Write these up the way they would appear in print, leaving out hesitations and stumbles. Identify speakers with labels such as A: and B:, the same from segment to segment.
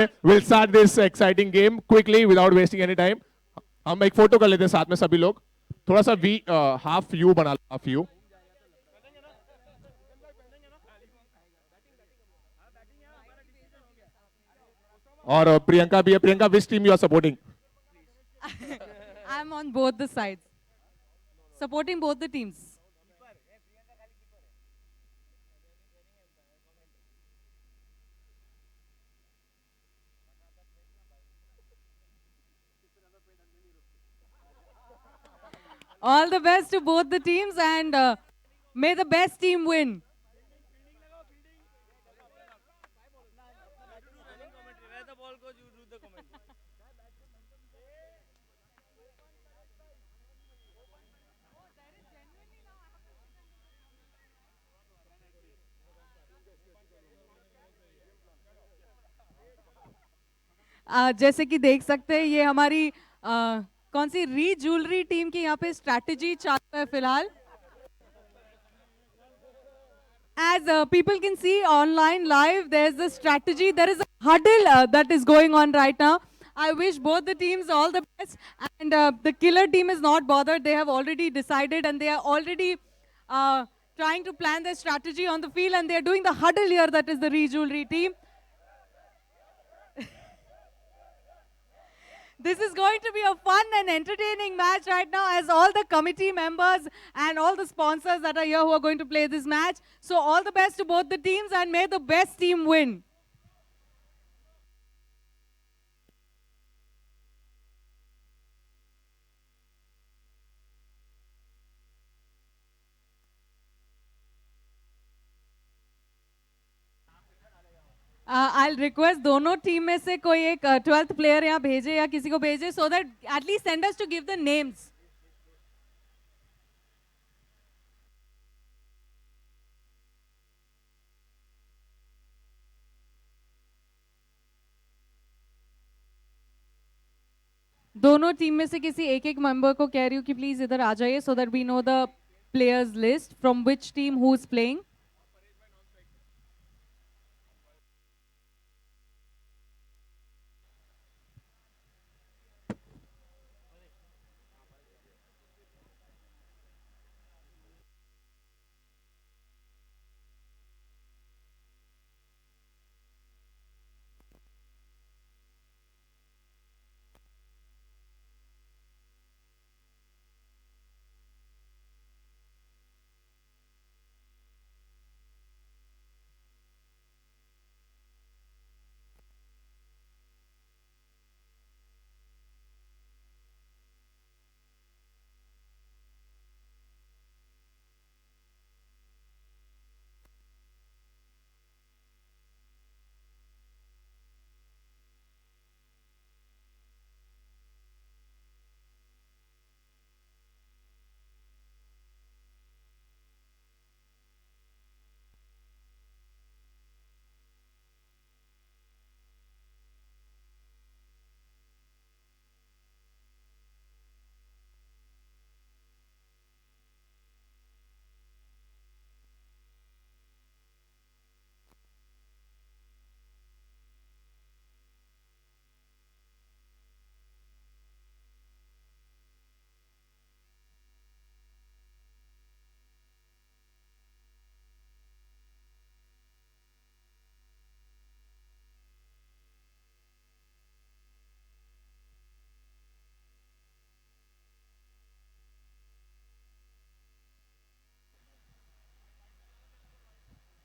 A: We'll start this exciting game quickly without wasting any time. हम एक photo कर लेते हैं साथ में सभी लोग. थोड़ा सा वी हाफ यू बना लो, हाफ यू. और प्रियंका भी है. Priyanka, which team you are supporting?
B: I'm on both the sides, supporting both the teams. All the best to both the teams, and may the best team win. जैसे कि देख सकते हैं ये हमारी कौन सी री ज्वेलरी टीम की यहाँ पे स्ट्रैटेजी चालू है फिलहाल. As people can see online live, there's a strategy, there is a huddle that is going on right now. I wish both the teams all the best, and the killer team is not bothered. They have already decided, and they are already trying to plan their strategy on the field, and they are doing the huddle here. That is the Re Jewelry team. This is going to be a fun and entertaining match right now, as all the committee members and all the sponsors that are here who are going to play this match. So all the best to both the teams, and may the best team win. I'll request दोनों team में से कोई एक 12th player यहाँ भेजे या किसी को भेजे, so that at least send us to give the names. दोनों टीम में से किसी एक एक मेंबर को कह रही हूँ कि प्लीज इधर आ जाइए, so that we know the players list from which team who is playing.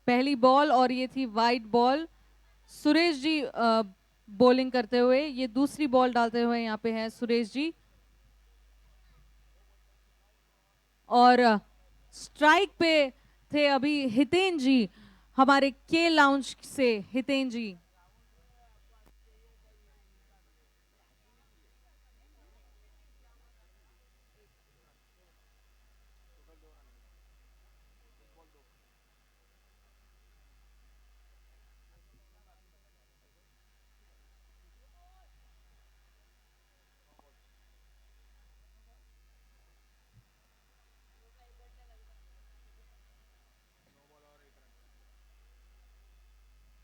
B: पहली बॉल और ये थी wide ball. Suresh ji bowling करते हुए, ये दूसरी बॉल डालते हुए यहाँ पे हैं सुरेश जी. और स्ट्राइक पे थे अभी हितेन जी, हमारे के लाउंज से हितेन जी.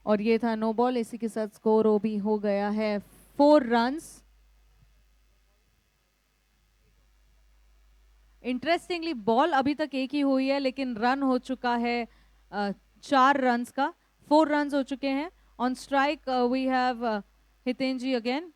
B: और ये था नो बॉल। इसी के साथ स्कोर वो भी हो गया है 4 रन्स। इंटरेस्टिंगली बॉल अभी तक एक ही हुई है, लेकिन रन हो चुका है 4 रन्स का। 4 रन्स हो चुके हैं। On strike we have Hiten ji again.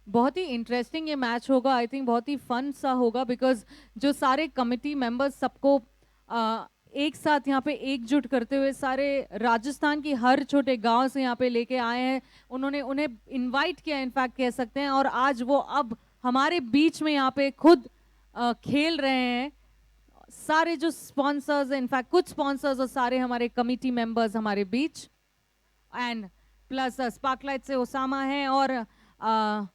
B: बहुत ही इंटरेस्टिंग ये मैच होगा। आई थिंक बहुत ही फन सा होगा, बिकॉज जो सारे कमिटी मेंबर्स सबको एक साथ यहाँ पे एकजुट करते हुए सारे राजस्थान की हर छोटे गांव से यहाँ पे लेके आए हैं। उन्होंने उन्हें इनवाइट किया, इनफैक्ट कह सकते हैं, और आज वो अब हमारे बीच में यहाँ पे खुद खेल रहे हैं। सारे जो स्पॉन्सर्स, इनफैक्ट कुछ स्पॉन्सर्स और सारे हमारे कमिटी मेंबर्स हमारे बीच, एंड प्लस स्पार्कलाइट से ओसामा है, और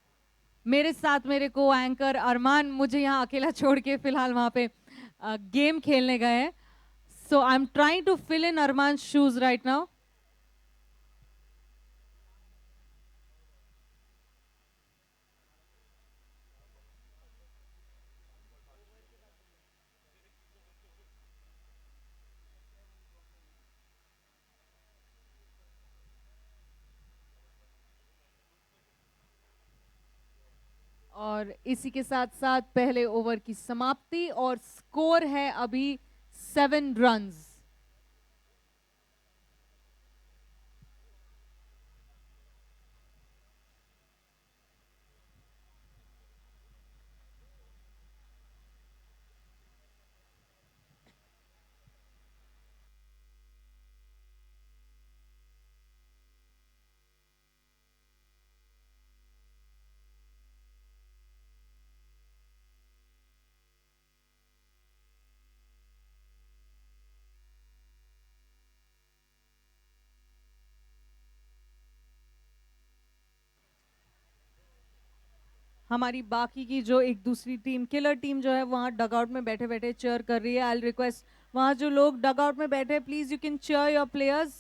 B: मेरे साथ मेरे को एंकर अरमान मुझे यहाँ अकेला छोड़ के फिलहाल वहाँ पे गेम खेलने गए हैं। So I am trying to fill in Arman shoes right now. और इसी के साथ साथ पहले ओवर की समाप्ति, और स्कोर है अभी 7 रन्स। हमारी बाकी की जो एक दूसरी टीम, किलर टीम जो है, वहां डगआउट में बैठे बैठे चेयर कर रही है। आई रिक्वेस्ट वहां जो लोग डगआउट में बैठे, please you can chair your players.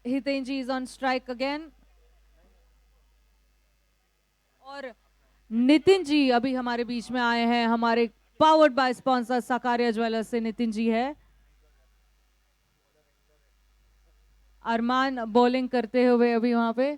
B: Hiten ji is on strike again, और नितिन जी अभी हमारे बीच में आए हैं। हमारे powered by sponsor Sakariya jewellers से नितिन जी है। अरमान बॉलिंग करते हुए अभी वहां पे।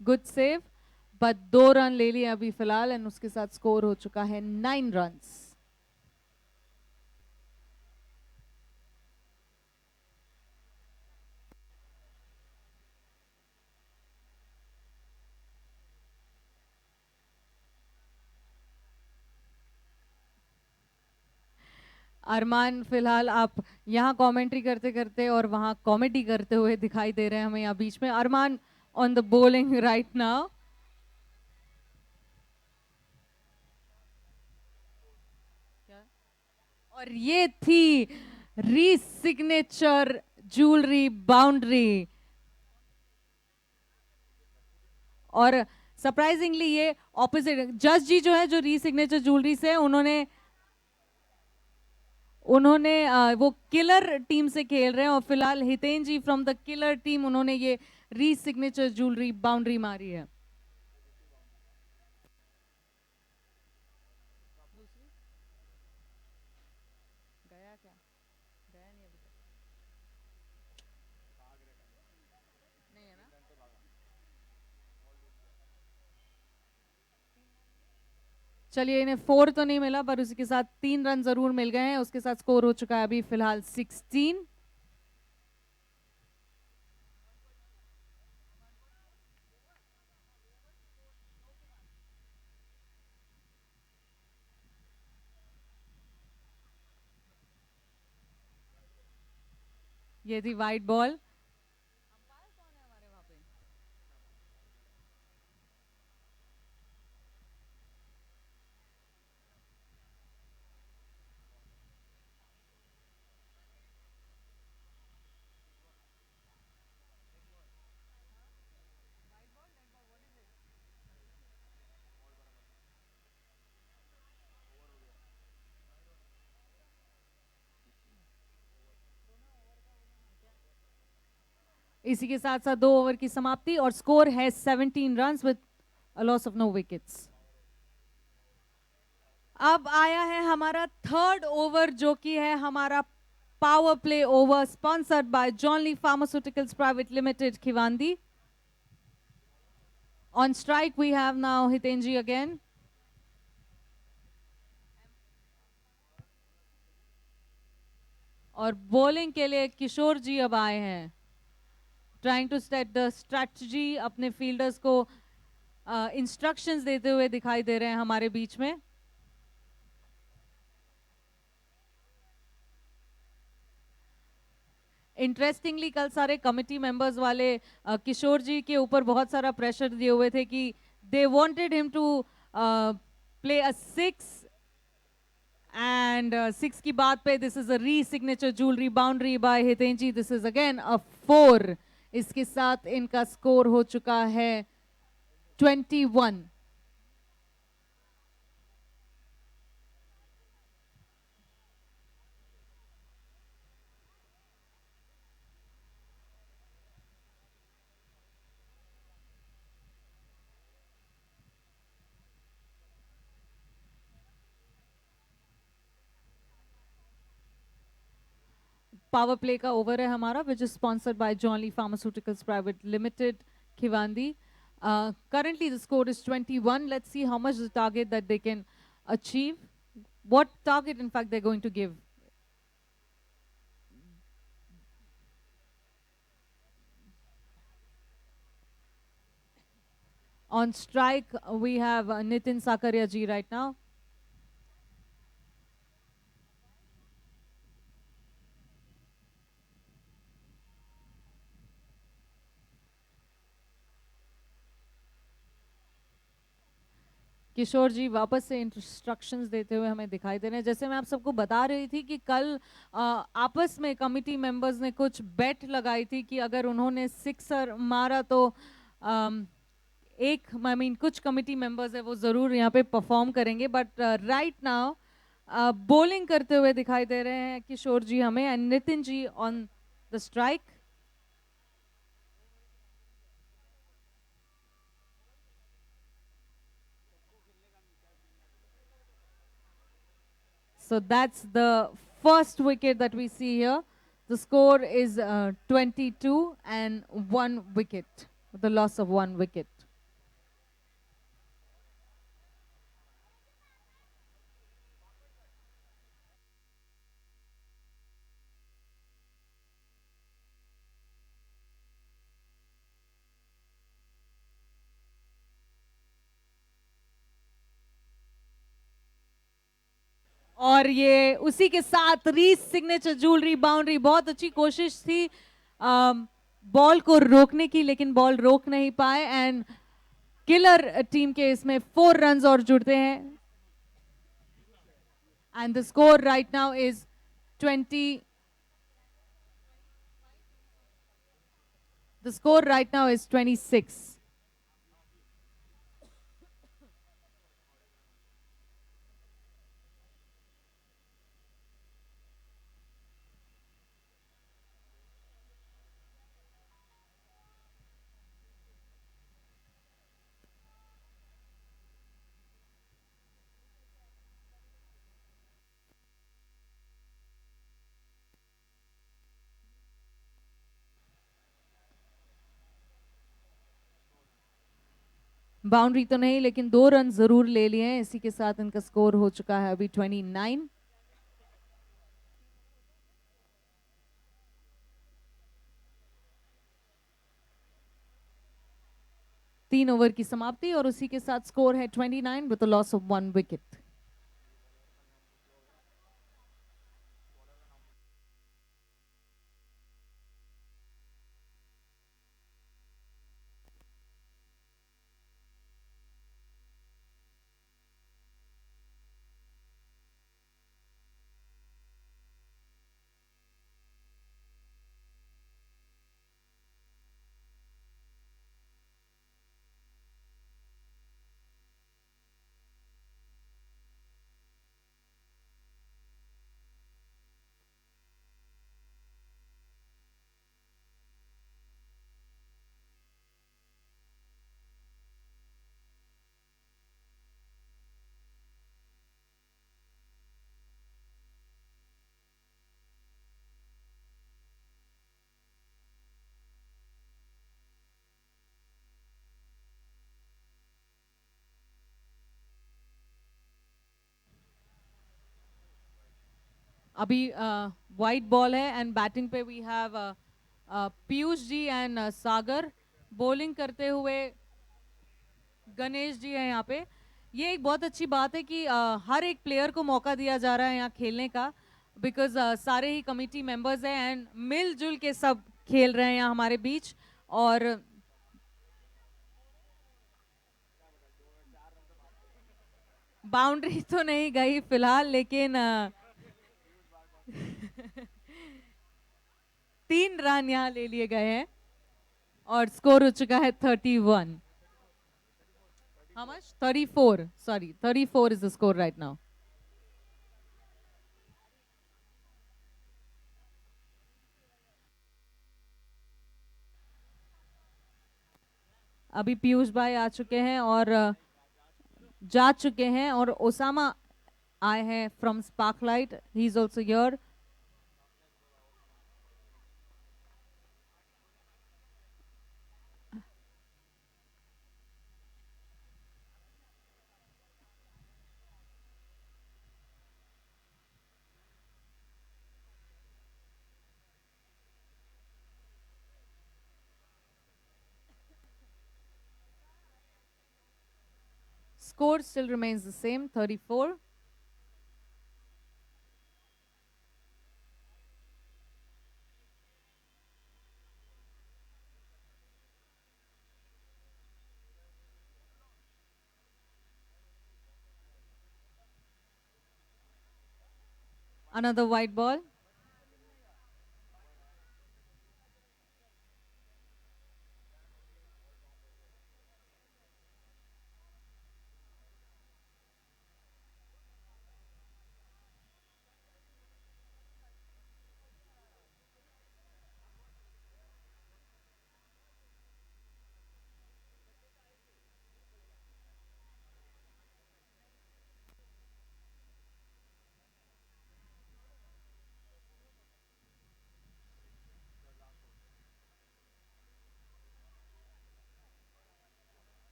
B: गुड सेव, बट 2 रन ले लिए अभी फिलहाल, एंड उसके साथ स्कोर हो चुका है 9 रन्स। अरमान फिलहाल आप यहाँ कमेंट्री करते करते और वहाँ कॉमेडी करते हुए दिखाई दे रहे हैं हमें यहाँ बीच में। Arman on the bowling right now. और ये थी री सिग्नेचर ज्वेलरी बाउंड्री, और सरप्राइजिंगली ये ऑपोजिट जज जी जो है, जो री सिग्नेचर ज्वेलरी से, उन्होंने उन्होंने वो किलर टीम से खेल रहे हैं, और फिलहाल हितेन जी फ्रॉम द किलर टीम, उन्होंने ये री सिग्नेचर ज्वेलरी बाउंड्री मारी है। गया क्या? गया नहीं अभी तक। नहीं है ना? चलिए, इन्हें 4 तो नहीं मिला, पर उसके साथ 3 रन जरूर मिल गए हैं। उसके साथ स्कोर हो चुका है अभी फिलहाल 16। ये थी वाइट बॉल। इसी के साथ साथ 2 ओवर की समाप्ति और स्कोर है 17 runs with a loss of no wickets. अब आया है हमारा थर्ड ओवर जो कि है हमारा power play over sponsored by Johnly pharmaceuticals private limited Bhiwandi. On strike we have now Hitenji again. और बॉलिंग के लिए किशोर जी अब आए हैं, trying to set the strategy, अपने फील्डर्स को इंस्ट्रक्शंस देते हुए दिखाई दे रहे हैं हमारे बीच में। इंटरेस्टिंगली कल सारे कमिटी मेंबर्स वाले किशोर जी के ऊपर बहुत सारा प्रेशर दिए हुए थे कि they wanted him to play a 6 and 6 की बात पे this is a re signature jewellery boundary by Hitenji, this is again a 4। इसके साथ इनका स्कोर हो चुका है 21। पावर प्ले का ओवर है हमारा which is sponsored by Johnly pharmaceuticals private limited Bhiwandi. Currently the score is 21. Let's see how much the target that they can achieve. What target in fact they're going to give. On strike we have Nitin Sakaria ji right now. किशोर जी वापस से instructions देते हुए हमें दिखाई दे रहे हैं। जैसे मैं आप सबको बता रही थी कि कल आपस में कमिटी मेंबर्स ने कुछ बेट लगाई थी कि अगर उन्होंने सिक्सर मारा तो एक कुछ कमिटी मेंबर्स है वो जरूर यहाँ पे परफॉर्म करेंगे, बट राइट नाउ बॉलिंग करते हुए दिखाई दे रहे हैं किशोर जी हमें, and Nitin ji on the strike. So that's the first wicket that we see here. The score is 22 and 1 wicket, the loss of 1 wicket. और ये उसी के साथ रीस सिग्नेचर ज्वेलरी बाउंड्री, बहुत अच्छी कोशिश थी बॉल को रोकने की लेकिन बॉल रोक नहीं पाए, एंड किलर टीम के इसमें 4 रन्स और जुड़ते हैं, and the score right now is 20. The score right now is 26. Boundary तो नहीं लेकिन 2 रन जरूर ले लिए हैं। इसी के साथ इनका स्कोर हो चुका है अभी 29। तीन ओवर की समाप्ति और उसी के साथ स्कोर है 29 with the loss of 1 wicket. अभी वाइट बॉल है एंड बैटिंग पे we have Piyush ji and Sagar, bowling करते हुए गणेश जी हैं यहाँ पे। ये एक बहुत अच्छी बात है कि हर एक प्लेयर को मौका दिया जा रहा है यहाँ खेलने का, बिकॉज सारे ही कमिटी मेंबर्स हैं एंड मिलजुल के सब खेल रहे हैं यहाँ हमारे बीच। और बाउंड्री तो नहीं गई फिलहाल, लेकिन 3 रन यहाँ ले लिए गए हैं और स्कोर हो चुका है 31। How much? 34. Sorry, 34 is the score right now. अभी पीयूष भाई आ चुके हैं और जा चुके हैं, और ओसामा आए हैं from Sparklight, he is also here. Score still remains the same, 34. Another white ball.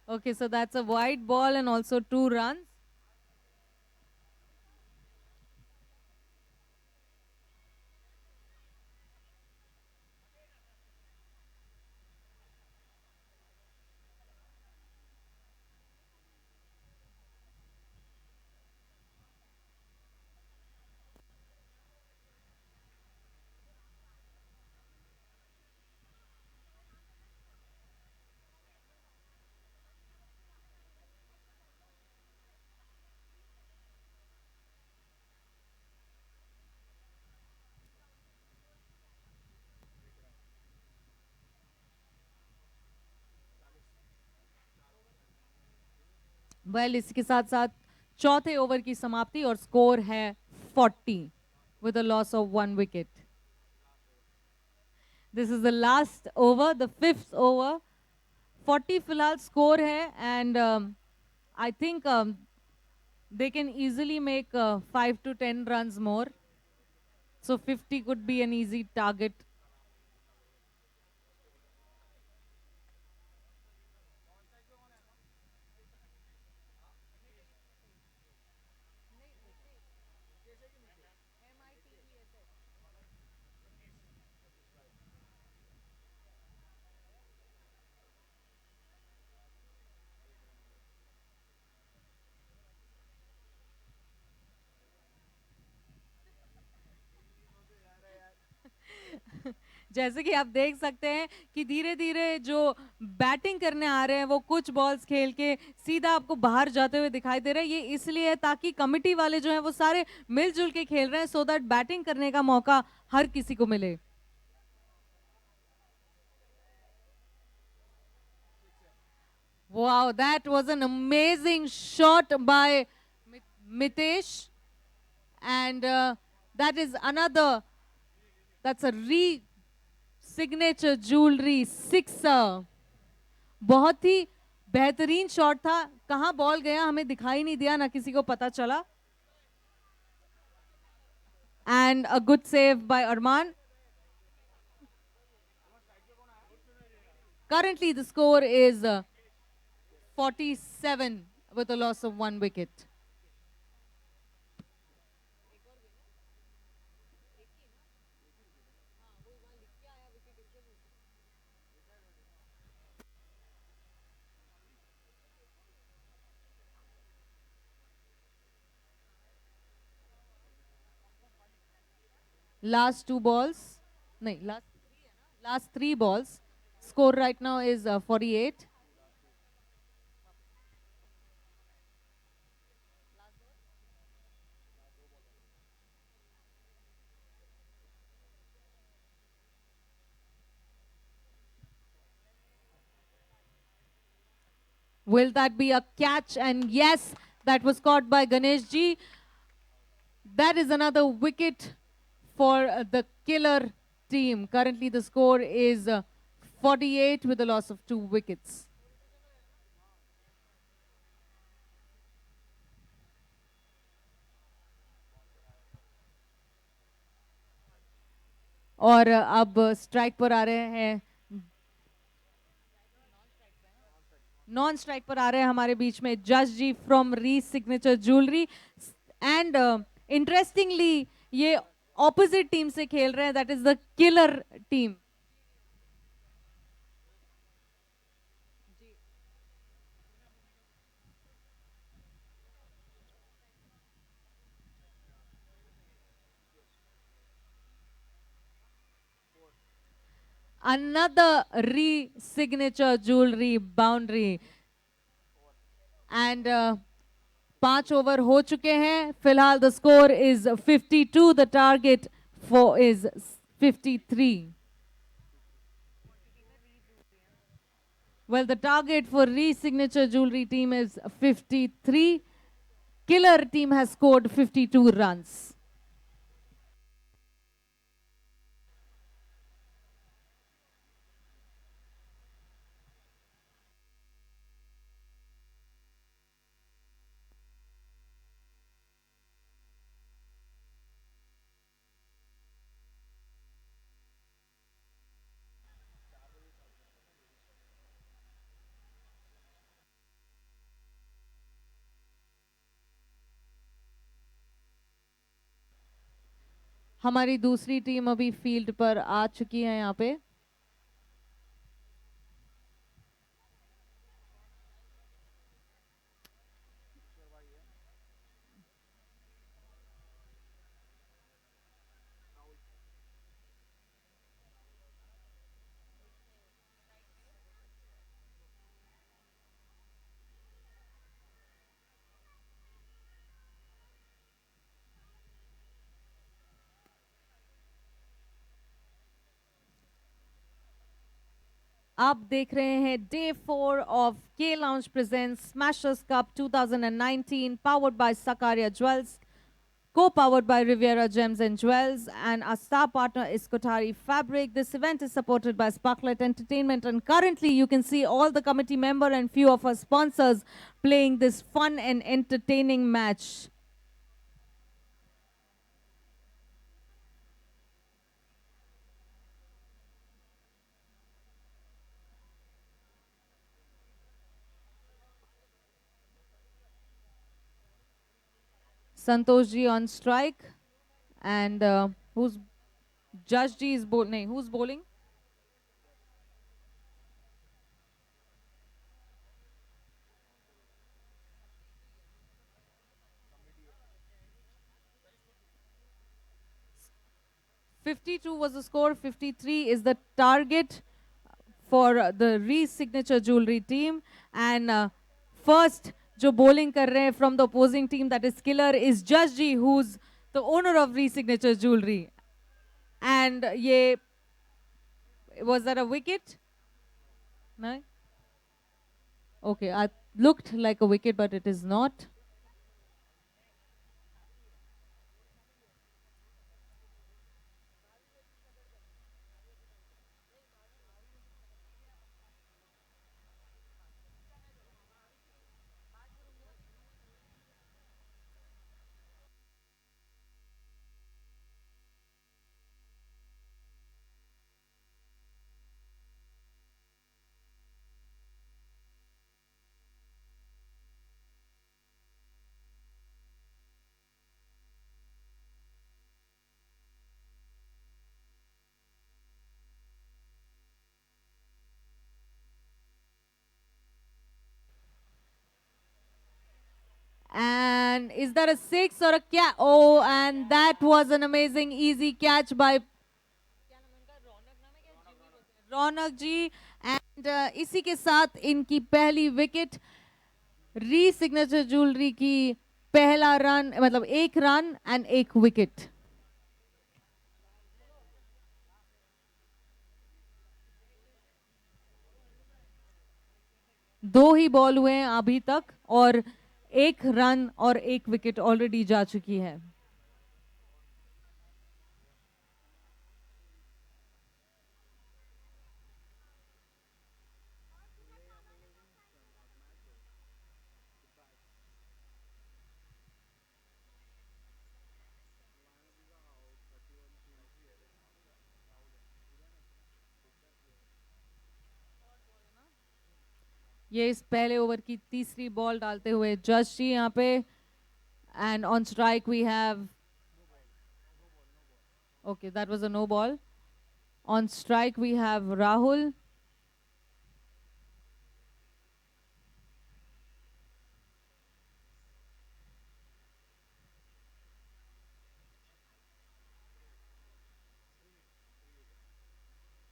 B: Okay, so that's a white ball and also 2 runs. Well, इसके साथ साथ चौथे ओवर की समाप्ति और स्कोर है 40 with a loss of 1 wicket. This is the last over, the 5th over. 40 फिलहाल score है and I think they can easily make 5 to 10 runs more. So 50 could be an easy target. जैसे कि आप देख सकते हैं कि धीरे धीरे जो बैटिंग करने आ रहे हैं वो कुछ बॉल्स खेल के सीधा आपको बाहर जाते हुए दिखाई दे रहे हैं। ये इसलिए है ताकि कमिटी वाले जो हैं वो सारे मिलजुल के खेल रहे हैं, सो दैट बैटिंग करने का मौका हर किसी को मिले। Wow, that was an amazing shot by Mitesh, and that is another, that's a signature jewelry sixer. बहुत ही बेहतरीन शॉट था, कहां बॉल गया हमें दिखाई नहीं दिया, ना किसी को पता चला। And a good save by Arman. Currently, the score is 47 with a loss of 1 wicket. Last two balls, no, last three balls. Score right now is 48. Will that be a catch? And yes, that was caught by Ganesh Ji. That is another wicket for the killer team. Currently, the score is 48 with a loss of 2 wickets. और अब strike पर आ रहे हैं, non strike पर आ रहे हैं हमारे बीच में जज जी फ्रॉम री सिग्नेचर ज्वेलरी. एंड इंटरेस्टिंगली ये ऑपोजिट टीम से खेल रहे हैं, that is the killer team. Another re-signature jewelry boundary. And 5 over हो चुके हैं. फिलहाल the score is 52. The target for is 53. Well, the target for re-signature jewelry team is 53. Killer team has scored 52 runs. हमारी दूसरी team अभी field पर आ चुकी है यहाँ पे. आप देख रहे हैं Day 4 of K Lounge presents Smashers Cup 2019, powered by Sakaria Jewels, co-powered by Riviera Gems and Jewels, and our star partner is Kothari Fabric. This event is supported by Sparklight Entertainment, and currently you can see all the committee member and few of our sponsors playing this fun and entertaining match. Santosh ji on strike, and who's Judge ji is bowling. Who's bowling? $52 was the score. 53 is the target for the re-signature jewelry team. And first, जो bowling कर रहे हैं from the opposing team, that is Killer, is Judge Ji, who's the owner of re-signature jewelry. And ये, was that a wicket? No? Okay, I looked like a wicket, but it is not. And is that a 6 or a catch? Oh, and that was an amazing easy catch by Raunak ji. And इसी के साथ इनकी पहली wicket, री signature jewellery की पहला run, मतलब एक रन एंड एक विकेट. दो ही बॉल हुए हैं अभी तक और एक रन और एक विकेट ऑलरेडी जा चुकी है. ये इस पहले ओवर की तीसरी बॉल डालते हुए जज जी यहाँ पे. And on strike we have, okay that was a no ball. On strike we have Rahul.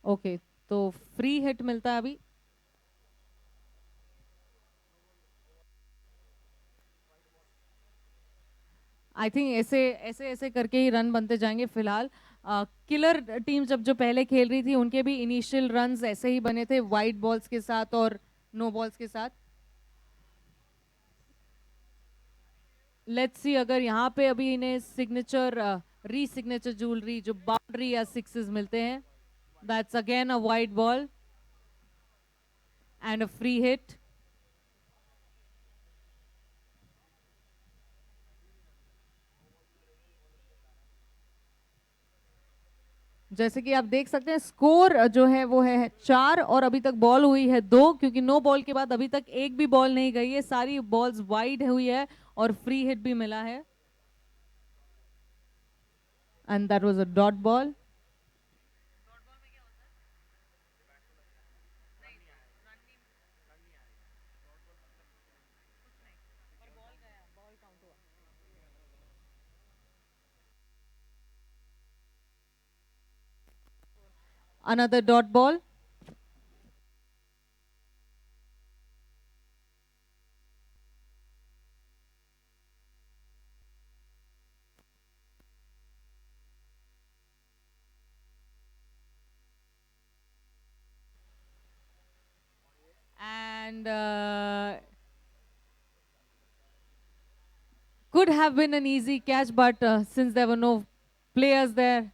B: Okay तो फ्री हिट मिलता है अभी. आई थिंक ऐसे ऐसे ऐसे करके ही रन बनते जाएंगे फिलहाल. किलर टीम जब जो पहले खेल रही थी उनके भी इनिशियल रन्स ऐसे ही बने थे, वाइट बॉल्स के साथ और नो बॉल्स के साथ. लेट्स सी अगर यहाँ पे अभी इन्हें सिग्नेचर री सिग्नेचर ज्वेलरी जो बाउंड्री या सिक्सेस मिलते हैं. That's again a white ball and a free hit. जैसे कि आप देख सकते हैं स्कोर जो है वो है 4 और अभी तक बॉल हुई है 2, क्योंकि नो बॉल के बाद अभी तक एक भी बॉल नहीं गई है, सारी बॉल्स वाइड हुई है और फ्री हिट भी मिला है. And that was a dot ball. Another dot ball. And could have been an easy catch, but since there were no players there.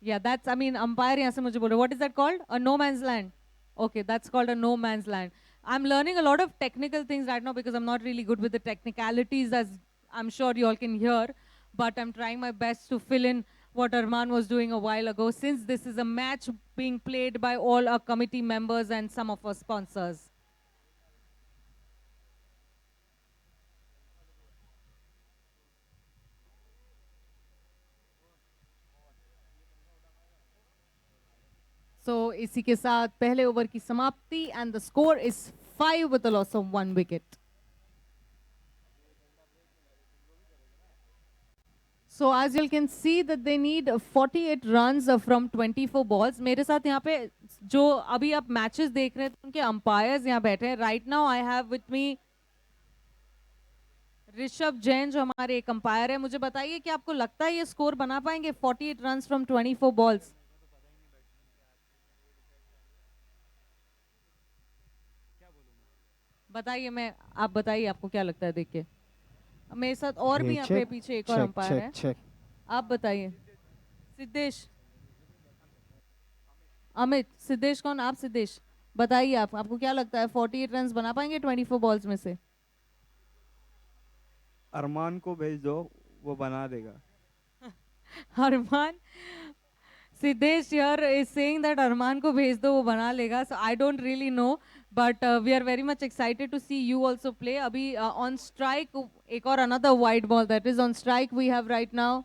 B: Yeah, that's, I mean, umpire यहाँ से मुझे बोल रहे, what is that called? A no man's land. Okay, that's called a no man's land. I'm learning a lot of technical things right now because I'm not really good with the technicalities, as I'm sure you all can hear, but I'm trying my best to fill in what Arman was doing a while ago, since this is a match being played by all our committee members and some of our sponsors. So इसी के साथ पहले over की समाप्ति and the score is 5 with a loss of 1 wicket. So as you can see that they need 48 runs from 24 balls. मेरे साथ यहाँ पे जो अभी आप मैचेस देख रहे हैं उनके अंपायर्स यहाँ बैठे हैं. Right now I have with me Rishabh Jain जो हमारे एक अंपायर है. मुझे बताइए कि आपको लगता है ये स्कोर बना पाएंगे 48 runs from 24 balls? बताइए, मैं आप बताइए आपको क्या लगता है देख के. मेरे साथ और भी यहाँ पे पीछे एक और अंपायर है. आप बताइए. सिद्धेश, अमित, सिद्धेश कौन? आप सिद्धेश बताइए, आप आपको क्या लगता है 48 रन्स बना पाएंगे 24 बॉल्स में से?
C: अरमान को भेज दो, वो बना देगा.
B: अरमान, Siddesh here is saying that Arman को भेज दो वो बना लेगा. So I don't really know, but we are very much excited to see you also play. अभी on strike एक और another wide ball that is on strike we have right now.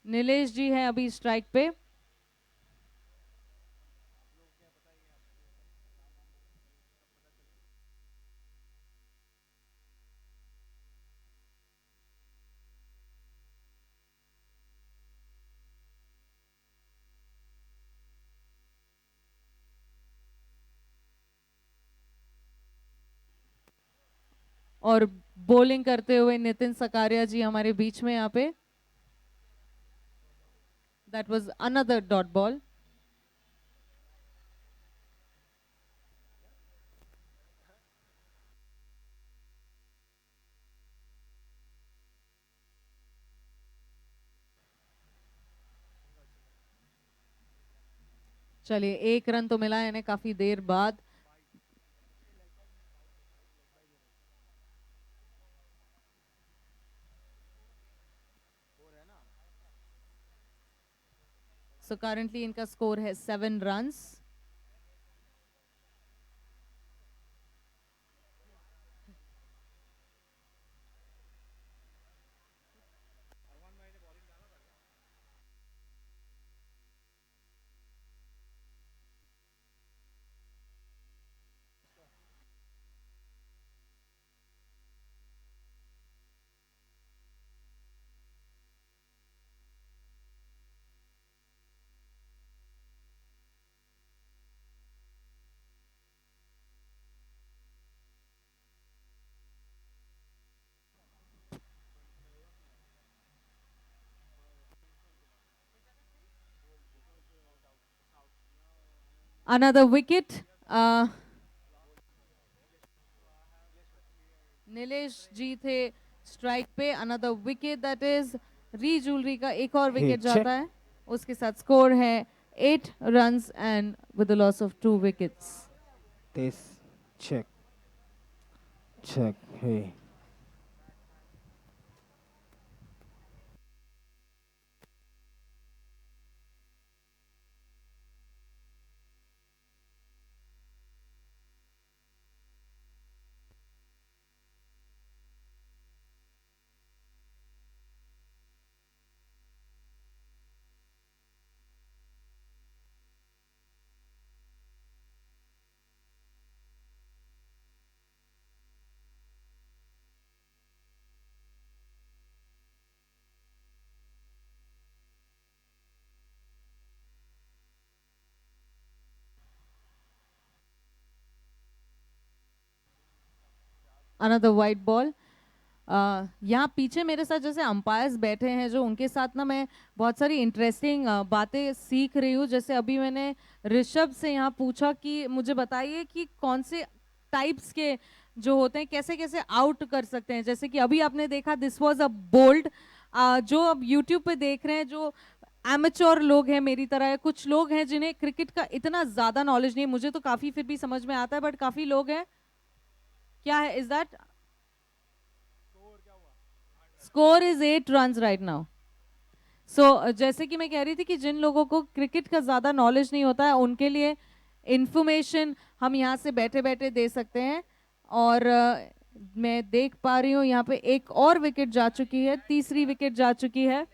B: Nilesh जी है अभी स्ट्राइक पे. और बॉलिंग करते हुए नितिन सकारिया जी हमारे बीच में यहाँ पे. That was another dot ball. चलिए 1 रन तो मिला है इन्हें काफी देर बाद. So currently इनका स्कोर है 7 runs. Another wicket. नीलेश जी थे स्ट्राइक पे. अनदर विकेट दैट इज री जूलरी का एक और विकेट जाता है. उसके साथ स्कोर है 8 runs and with the loss of 2 wickets.
D: This check. Check. Hey.
B: Another white ball. यहाँ पीछे मेरे साथ जैसे अंपायर्स बैठे हैं जो उनके साथ ना मैं बहुत सारी इंटरेस्टिंग बातें सीख रही हूँ. जैसे अभी मैंने ऋषभ से यहाँ पूछा कि मुझे बताइए कि कौन से टाइप्स के जो होते हैं कैसे कैसे आउट कर सकते हैं. जैसे कि अभी आपने देखा दिस वाज अ बोल्ड. जो अब यूट्यूब पे देख रहे हैं जो एमेच्योर लोग हैं मेरी तरह, कुछ लोग हैं जिन्हें क्रिकेट का इतना ज्यादा नॉलेज नहीं है. मुझे तो काफी फिर भी समझ में आता है बट काफी लोग हैं. क्या है is that score is 8 runs right now. So जैसे कि मैं कह रही थी कि जिन लोगों को क्रिकेट का ज्यादा नॉलेज नहीं होता है उनके लिए इंफॉर्मेशन हम यहाँ से बैठे बैठे दे सकते हैं. और मैं देख पा रही हूँ यहाँ पे एक और विकेट जा चुकी है, तीसरी विकेट जा चुकी है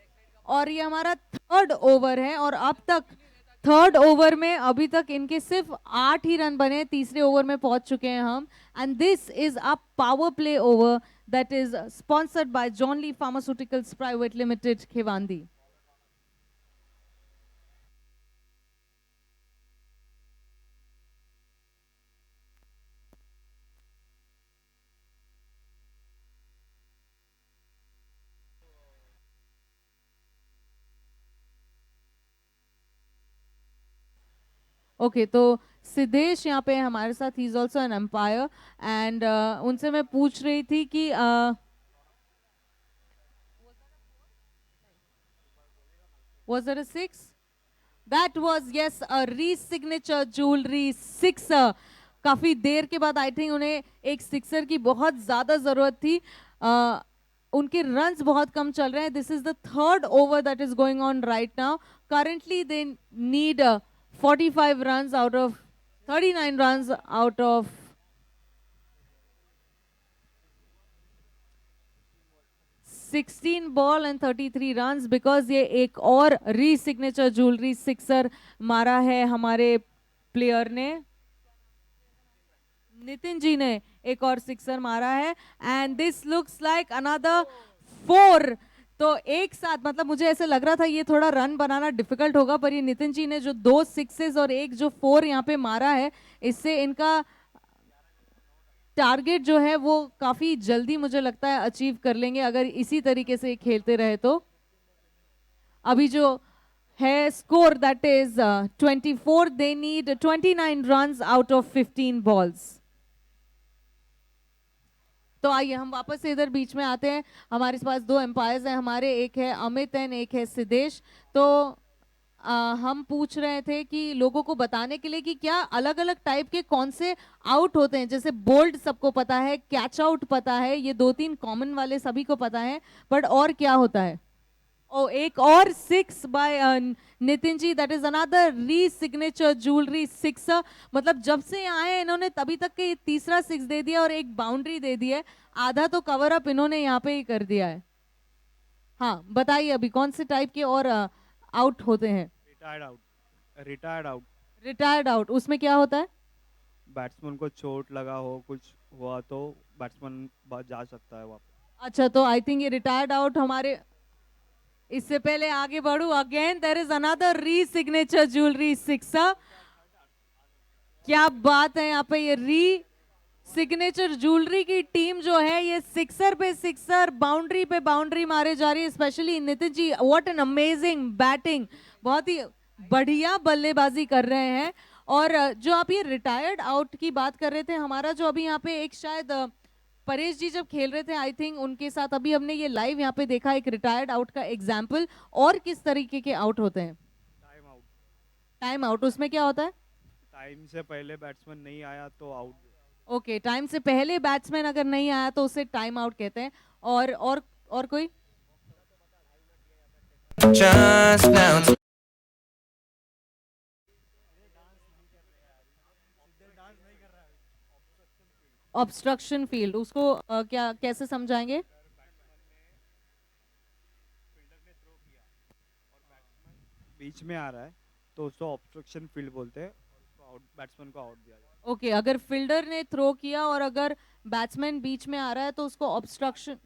B: और ये हमारा 3rd ओवर है. और अब तक 3rd ओवर में अभी तक इनके सिर्फ 8 ही रन बने. तीसरे ओवर में पहुंच चुके हैं हम. And this is a power play over that is sponsored by John Lee Pharmaceuticals Private Limited, Khewandi. Okay तो सिद्धेश यहाँ पे हमारे साथ, he is also an umpire. And उनसे मैं पूछ रही थी कि was it a 6? That was yes a re-signature jewelry sixer. काफी देर के बाद आई थिंक उन्हें एक सिक्सर की बहुत ज्यादा जरूरत थी. उनके रन्स बहुत कम चल रहे हैं. This is the 3rd over that is going on right now. Currently they need 45 runs out of 39 runs out of 16 ball and 33 runs because ये एक और री-सिग्नेचर ज्वेलरी सिक्सर मारा है हमारे प्लेयर ने. नितिन जी ने एक और सिक्सर मारा है and this looks like another 4. तो एक साथ मतलब मुझे ऐसे लग रहा था ये थोड़ा रन बनाना डिफिकल्ट होगा पर ये नितिन जी ने जो 2 सिक्सेस और एक जो 4 यहाँ पे मारा है इससे इनका टारगेट जो है वो काफी जल्दी मुझे लगता है अचीव कर लेंगे अगर इसी तरीके से खेलते रहे तो। अभी जो है score that is 24, they need 29 runs out of 15 balls. तो आइए हम वापस से इधर बीच में आते हैं। हमारे पास दो एम्पायर्स हैं हमारे, एक है अमित एंड एक है सिद्धेश। तो हम पूछ रहे थे कि लोगों को बताने के लिए कि क्या अलग अलग टाइप के कौन से आउट होते हैं। जैसे बोल्ड सबको पता है, कैच आउट पता है, ये दो तीन कॉमन वाले सभी को पता है, बट और क्या होता है? ओ एक और 6 by Nitin ji, that is another re signature jewellery 6। मतलब जब से आए हैं इन्होंने तभी तक के तीसरा 6 दे दिया और एक बाउंड्री दे दी है। आधा तो कवर अप इन्होंने यहाँ पे ही कर दिया है। हाँ बताइए अभी कौन से टाइप के और आउट होते हैं?
C: Retired out, retired out.
B: Retired out उसमें क्या होता है?
C: बैट्समैन को चोट लगा हो, कुछ हुआ तो बैट्समैन जा सकता है वापस।
B: अच्छा तो आई थिंक ये रिटायर्ड आउट हमारे, इससे पहले आगे बढ़ू, again there is another re signature jewellery 6। क्या बात है, यहाँ पे ये री सिग्नेचर ज्वेलरी की टीम जो है ये सिक्सर पे सिक्सर, बाउंड्री पे बाउंड्री मारे जा रही है। Specially Nitin ji, what an amazing batting, बहुत ही बढ़िया बल्लेबाजी कर रहे हैं। और जो आप ये रिटायर्ड आउट की बात कर रहे थे, हमारा जो अभी यहाँ पे एक शायद परेश जी जब खेल रहे थे आई थिंक उनके साथ अभी हमने ये लाइव यहाँ पे देखा एक रिटायर्ड आउट का एग्जाम्पल। और किस तरीके के आउट होते हैं?
C: Time out.
B: टाइम आउट उसमें क्या होता है?
C: टाइम से पहले बैट्समैन नहीं आया तो आउट।
B: ओके, टाइम से पहले बैट्समैन अगर नहीं आया तो उसे टाइम आउट कहते हैं। और कोई?
E: Just now.
B: ऑब्स्ट्रक्शन फील्ड, उसको क्या कैसे समझाएंगे?
C: बीच में आ रहा है तो उसको ऑब्स्ट्रक्शन फील्ड बोलते हैं, आउट, बैट्समैन को आउट दिया जाता है।
B: ओके, अगर फील्डर ने थ्रो किया और अगर बैट्समैन बीच में आ रहा है तो उसको ऑब्स्ट्रक्शन,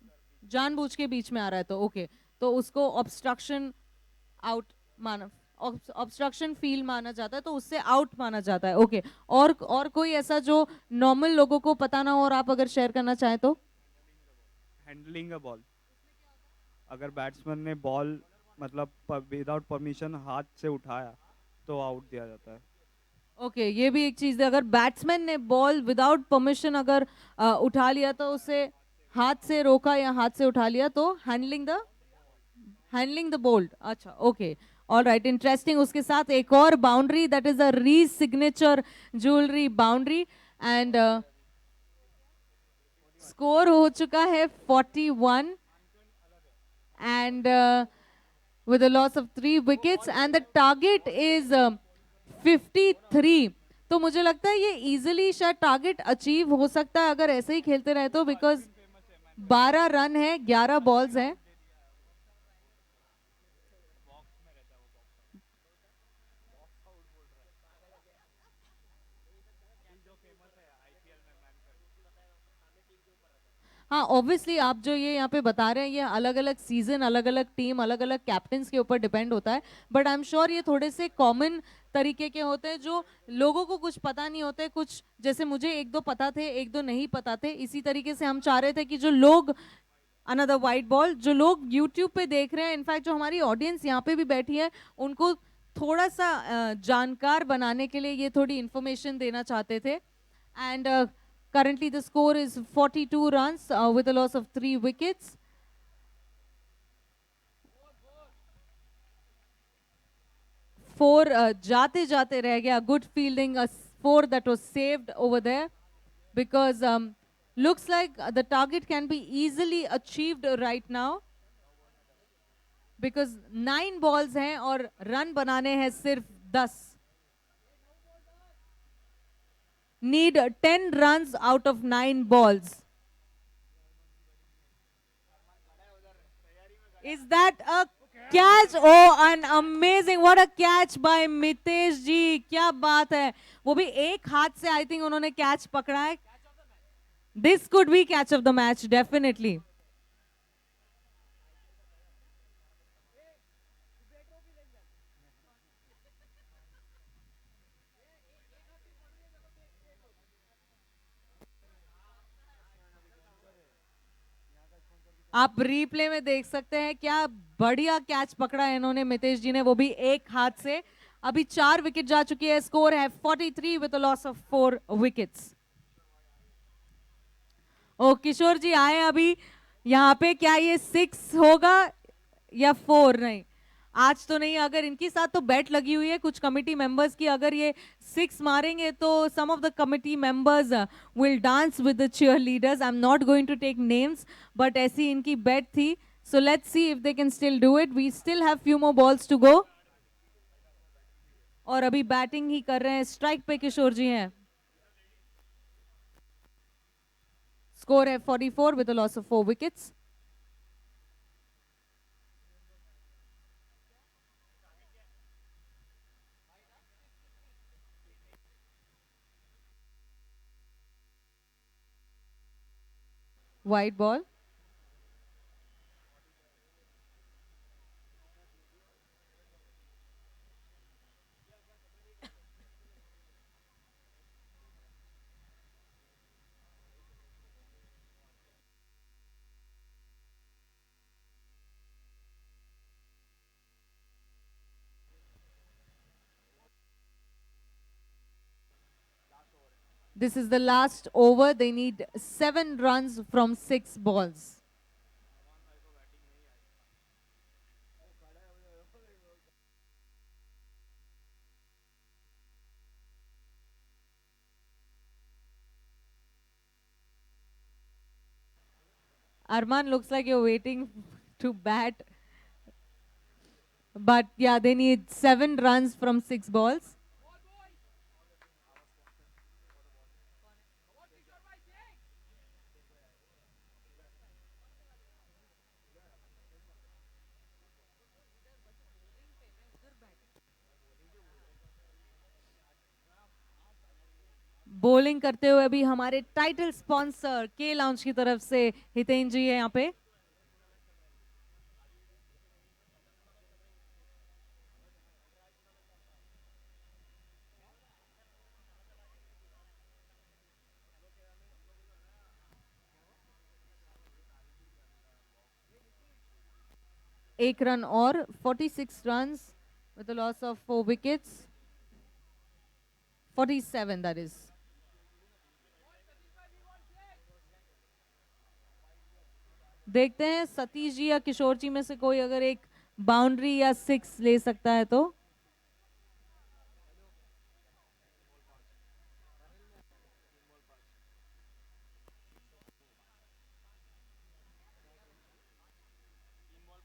B: जानबूझ के बीच में आ रहा है तो ओके, तो उसको ऑब्स्ट्रक्शन आउट माना, ऑब्स्ट्रक्शन फील्ड माना जाता है, तो उससे आउट माना जाता है। ओके, और कोई ऐसा जो नॉर्मल लोगों को पता ना हो और आप अगर शेयर करना चाहें तो?
C: हैंडलिंग अ बॉल, अगर बैट्समैन ने बॉल मतलब विदाउट परमिशन हाथ से उठाया तो आउट दिया जाता है।
B: ओके, ये भी एक चीज है, अगर बैट्समैन ने बॉल विदाउट परमिशन अगर उठा लिया तो उसे हाथ से रोका या हाथ से उठा लिया तो हैंडलिंग द बोल्ड। अच्छा ओके, ऑल राइट, इंटरेस्टिंग। उसके साथ एक और boundary, that is a re signature jewellery boundary. And score हो चुका है 41 and with a loss of 3 wickets and the target is 53। तो मुझे लगता है ये इजीली शायद टारगेट अचीव हो सकता है अगर ऐसे ही खेलते रहे तो, बिकॉज 12 रन है, 11 बॉल्स हैं। हाँ ऑब्वियसली आप जो ये यहाँ पे बता रहे हैं ये अलग अलग सीजन, अलग अलग टीम, अलग अलग कैप्टन्स के ऊपर डिपेंड होता है, बट आई एम श्योर ये थोड़े से कॉमन तरीके के होते हैं जो लोगों को कुछ पता नहीं होते। कुछ जैसे मुझे एक दो पता थे, एक दो नहीं पता थे, इसी तरीके से हम चाह रहे थे कि जो लोग, अनदर वाइट बॉल, जो लोग यूट्यूब पे देख रहे हैं, इनफैक्ट जो हमारी ऑडियंस यहाँ पे भी बैठी है, उनको थोड़ा सा जानकार बनाने के लिए ये थोड़ी इंफॉर्मेशन देना चाहते थे। And currently the score is 42 runs with a loss of 3 wickets. Four जाते जाते रह गया, good fielding, a 4 that was saved over there because looks like the target can be easily achieved right now because 9 balls हैं और run बनाने हैं सिर्फ 10। Need 10 runs out of 9 balls. Is that a catch? Oh, an amazing! What a catch by Mitesh जी, क्या बात है, वो भी एक हाथ से आई थिंक उन्होंने कैच पकड़ा है। This could be catch of the match, definitely. आप रीप्ले में देख सकते हैं क्या बढ़िया कैच पकड़ा है इन्होंने मितेश जी ने, वो भी एक हाथ से। अभी 4 विकेट जा चुकी है, स्कोर है 43 with a loss of 4 wickets. ओ किशोर जी आए अभी यहाँ पे, क्या ये 6 होगा या 4? नहीं, आज तो नहीं। अगर इनके साथ तो बैट लगी हुई है कुछ कमिटी मेंबर्स की, अगर ये 6 मारेंगे तो some of the committee members will dance with the cheerleaders. I am not going to take names, but ऐसी इनकी बैट थी। So let's see if they can still do it. We still have few more balls to go. और अभी batting ही कर रहे हैं, strike पे किशोर जी हैं। स्कोर है 44 with a loss of 4 wickets. White ball. This is the last over. They need 7 runs from 6 balls. Arman, looks like you're waiting to bat. But yeah, they need 7 runs from 6 balls. Bowling करते हुए अभी हमारे title sponsor के lounge की तरफ से हितेन जी है यहाँ पे। एक रन और, 46 runs with a loss of 4 wickets. 47 that is. देखते हैं सतीश जी या किशोर जी में से कोई अगर एक बाउंड्री या 6 ले सकता है तो।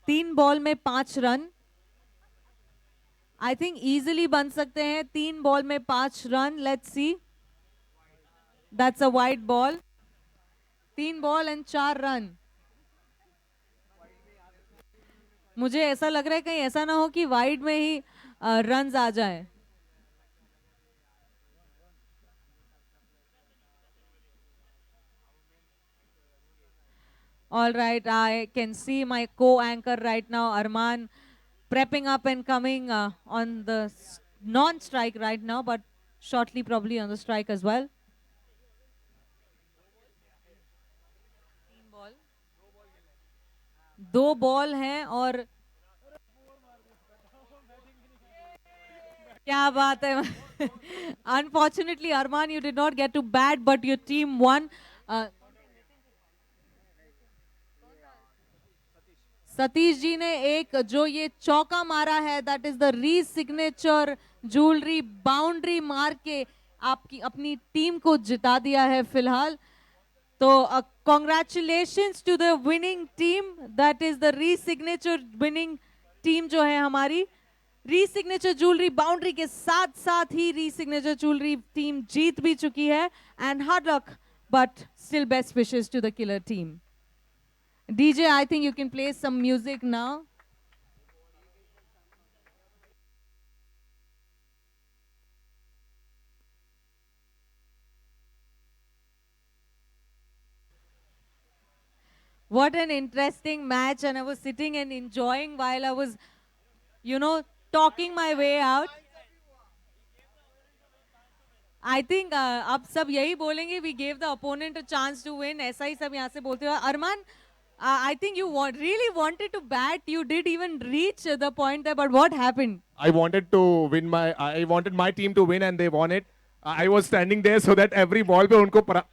B: तीन बॉल में 5 रन आई थिंक इजीली बन सकते हैं। 3 बॉल में 5 run. Let's see, that's a wide ball. 3 ball and 4 run. मुझे ऐसा लग रहा है कहीं ऐसा ना हो कि वाइड में ही रन्स आ जाए। All right, I can see my co-anchor right now, Arman, prepping up and coming on the non-strike right now, but shortly probably on the strike as well. 2 ball हैं और क्या बात है। Unfortunately, Arman, you did not get to bat, but your team won. Satish ji ने एक जो ये चौका मारा है, that is the re signature jewellery boundary मार के आपकी अपनी टीम को जिता दिया है फिलहाल। तो congratulations to the winning team, that is the re signature winning team जो है हमारी। री सिग्नेचर ज्वेलरी बाउंड्री के साथ साथ ही री सिग्नेचर ज्वेलरी टीम जीत भी चुकी है। And hard luck, but still best wishes to the killer team. DJ, I think you can play some music now. What an interesting match, and I was sitting and enjoying while I was, talking my way out. I think अब सब यही बोलेंगे, we gave the opponent a chance to win. ऐसा ही सब यहाँ से बोलते हुए। अरमान, I think you really wanted to bat. You did even reach the point there, but what happened?
A: I wanted my team to win and they won it. I was standing there so that every ball पे उनको